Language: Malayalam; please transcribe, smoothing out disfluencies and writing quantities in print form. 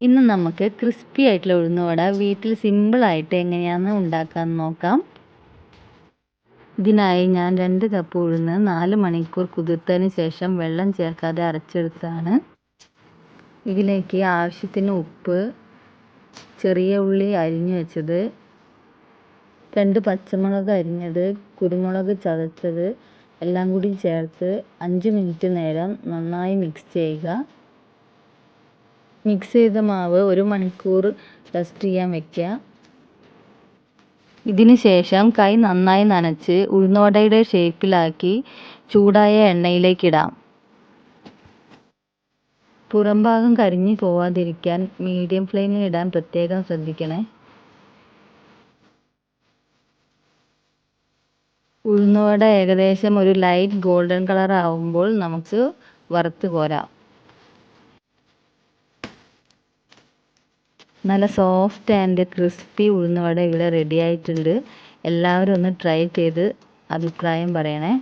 ഇന്ന് നമുക്ക് ക്രിസ്പി ആയിട്ടുള്ള ഉഴുന്നുവട വീട്ടിൽ സിമ്പിളായിട്ട് എങ്ങനെയാണെന്ന് ഉണ്ടാക്കാമെന്ന് നോക്കാം. ഇതിനായി ഞാൻ 2 കപ്പ് ഉഴുന്ന് 4 മണിക്കൂർ കുതിർത്തതിന് ശേഷം വെള്ളം ചേർക്കാതെ അരച്ചെടുത്തതാണ്. ഇതിലേക്ക് ആവശ്യത്തിന് ഉപ്പ്, ചെറിയ ഉള്ളി അരിഞ്ഞു വെച്ചത്, 2 പച്ചമുളക് അരിഞ്ഞത്, കുരുമുളക് ചതച്ചത് എല്ലാം കൂടി ചേർത്ത് 5 മിനിറ്റ് നേരം നന്നായി മിക്സ് ചെയ്യുക. മിക്സ് ചെയ്ത മാവ് 1 മണിക്കൂർ റെസ്റ്റ് ചെയ്യാൻ വെക്കുക. ഇതിന് ശേഷം കൈ നന്നായി നനച്ച് ഉഴുന്നുവടയുടെ ഷേപ്പിലാക്കി ചൂടായ എണ്ണയിലേക്കിടാം. പുറംഭാഗം കരിഞ്ഞു പോവാതിരിക്കാൻ മീഡിയം ഫ്ലെയിമിൽ ഇടാൻ പ്രത്യേകം ശ്രദ്ധിക്കണേ. ഉഴുന്നുവട ഏകദേശം ഒരു ലൈറ്റ് ഗോൾഡൻ കളർ ആവുമ്പോൾ നമുക്ക് വറുത്ത് കോരാം. നല്ല സോഫ്റ്റ് ആൻഡ് ക്രിസ്പി ഉഴുന്നുവട ഇവിടെ റെഡി ആയിട്ടുണ്ട്. എല്ലാവരും ഒന്ന് ട്രൈ ചെയ്ത് അഭിപ്രായം പറയണേ.